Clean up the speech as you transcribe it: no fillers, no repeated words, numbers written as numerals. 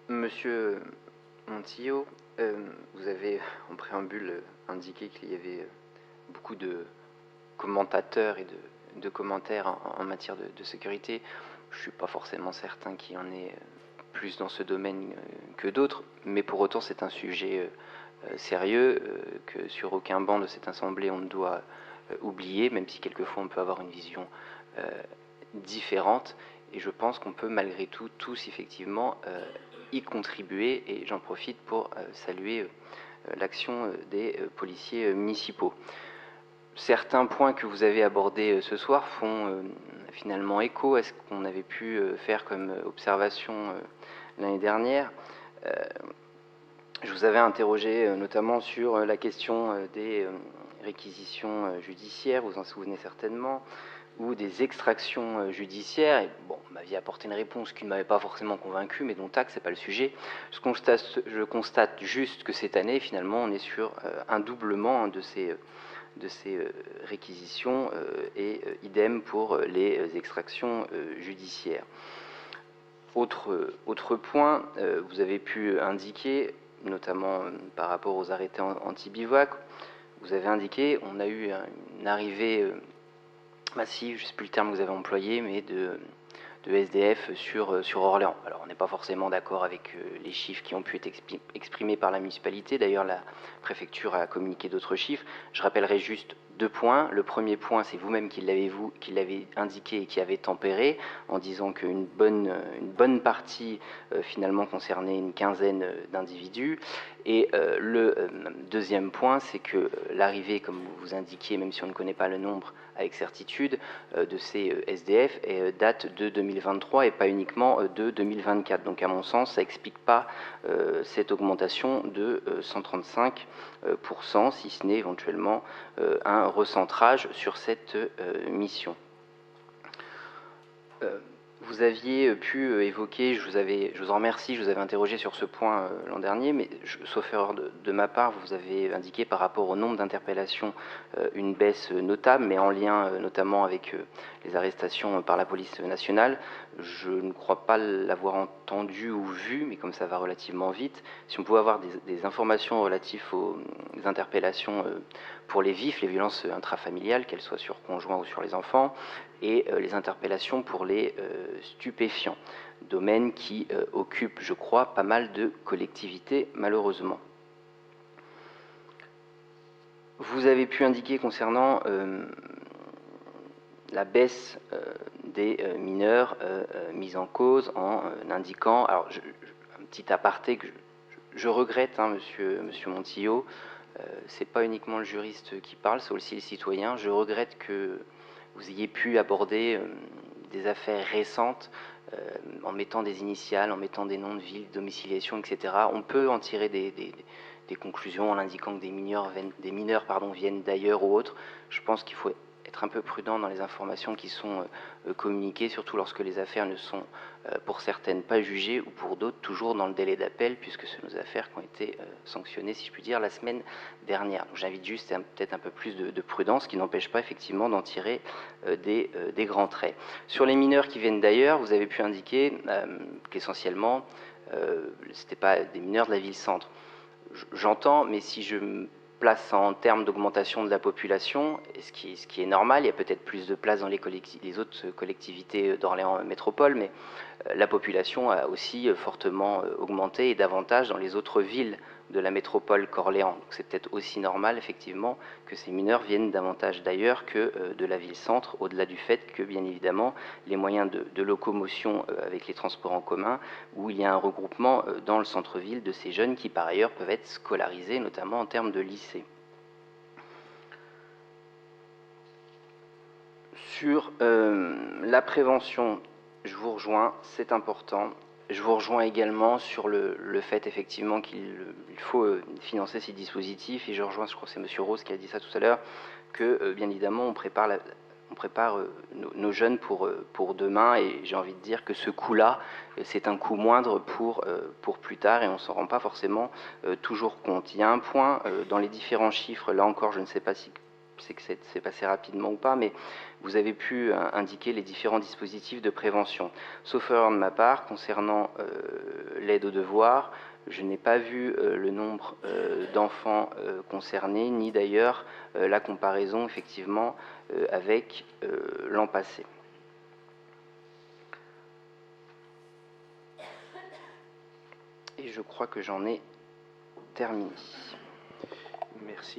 Monsieur Montillo, vous avez en préambule indiqué qu'il y avait beaucoup de commentateurs et de commentaires en matière de sécurité. Je ne suis pas forcément certain qu'il y en ait plus dans ce domaine que d'autres, mais pour autant c'est un sujet sérieux que sur aucun banc de cette assemblée on ne doit oublier, même si quelquefois on peut avoir une vision différente. Et je pense qu'on peut malgré tout tous effectivement y contribuer, et j'en profite pour saluer l'action des policiers municipaux. Certains points que vous avez abordés ce soir font finalement écho à ce qu'on avait pu faire comme observation l'année dernière. Je vous avais interrogé notamment sur la question des réquisitions judiciaires, vous en souvenez certainement, ou des extractions judiciaires. Et bon, vous m'aviez apporté une réponse qui ne m'avait pas forcément convaincu, mais dont acte, c'est pas le sujet. Je constate juste que cette année, finalement, on est sur un doublement de ces réquisitions et idem pour les extractions judiciaires. Autre point, vous avez pu indiquer, notamment par rapport aux arrêtés anti-bivouac, vous avez indiqué on a eu une arrivée massive, je ne sais plus le terme que vous avez employé, mais de SDF sur Orléans. Alors on n'est pas forcément d'accord avec les chiffres qui ont pu être exprimés par la municipalité. D'ailleurs la préfecture a communiqué d'autres chiffres. Je rappellerai juste 2 points. Le premier point, c'est vous-même qui l'avez indiqué et qui avez tempéré en disant qu'une bonne partie finalement concernait une quinzaine d'individus. Et le deuxième point, c'est que l'arrivée, comme vous indiquiez, même si on ne connaît pas le nombre avec certitude, de ces SDF date de 2023 et pas uniquement de 2024. Donc à mon sens, ça n'explique pas cette augmentation de 135%, si ce n'est éventuellement un recentrage sur cette mission. Vous aviez pu évoquer, je vous en remercie, je vous avais interrogé sur ce point l'an dernier, mais sauf erreur de ma part, vous avez indiqué par rapport au nombre d'interpellations une baisse notable, mais en lien notamment avec les arrestations par la police nationale. Je ne crois pas l'avoir entendu ou vu, mais comme ça va relativement vite, si on pouvait avoir des informations relatives aux interpellations pour les vifs, les violences intrafamiliales, qu'elles soient sur conjoints ou sur les enfants, et les interpellations pour les stupéfiants, domaine qui occupe, je crois, pas mal de collectivités, malheureusement. Vous avez pu indiquer concernant la baisse des mineurs mis en cause en indiquant, alors un petit aparté que je regrette, hein, monsieur Montillo, c'est pas uniquement le juriste qui parle, c'est aussi les citoyens. Je regrette que vous ayez pu aborder des affaires récentes en mettant des initiales, en mettant des noms de villes, domiciliation, etc. On peut en tirer des conclusions en indiquant que des mineurs viennent d'ailleurs ou autres. Je pense qu'il faut être un peu prudent dans les informations qui sont communiquées, surtout lorsque les affaires ne sont pour certaines pas jugées ou pour d'autres toujours dans le délai d'appel, puisque ce sont des affaires qui ont été sanctionnées, si je puis dire, la semaine dernière. Donc j'invite juste peut-être un peu plus de prudence, qui n'empêche pas effectivement d'en tirer des grands traits. Sur les mineurs qui viennent d'ailleurs, vous avez pu indiquer qu'essentiellement, ce n'était pas des mineurs de la ville-centre. J'entends, mais si je me place en termes d'augmentation de la population, ce qui est normal, il y a peut-être plus de place dans les autres collectivités d'Orléans Métropole, mais la population a aussi fortement augmenté et davantage dans les autres villes de la métropole qu'Orléans. Donc c'est peut-être aussi normal, effectivement, que ces mineurs viennent davantage d'ailleurs que de la ville-centre, au-delà du fait que, bien évidemment, les moyens de locomotion avec les transports en commun, où il y a un regroupement dans le centre-ville de ces jeunes qui, par ailleurs, peuvent être scolarisés, notamment en termes de lycée. Sur la prévention, je vous rejoins, c'est important. Je vous rejoins également sur le fait effectivement qu'il faut financer ces dispositifs, et je rejoins, je crois que c'est M. Rose qui a dit ça tout à l'heure, que bien évidemment on prépare nos jeunes pour demain, et j'ai envie de dire que ce coût-là, c'est un coût moindre pour plus tard, et on ne s'en rend pas forcément toujours compte. Il y a un point dans les différents chiffres, là encore je ne sais pas si sais que c'est passé rapidement ou pas, mais vous avez pu indiquer les différents dispositifs de prévention. Sauf erreur de ma part, concernant l'aide aux devoirs, je n'ai pas vu le nombre d'enfants concernés, ni d'ailleurs la comparaison effectivement avec l'an passé. Et je crois que j'en ai terminé. Merci.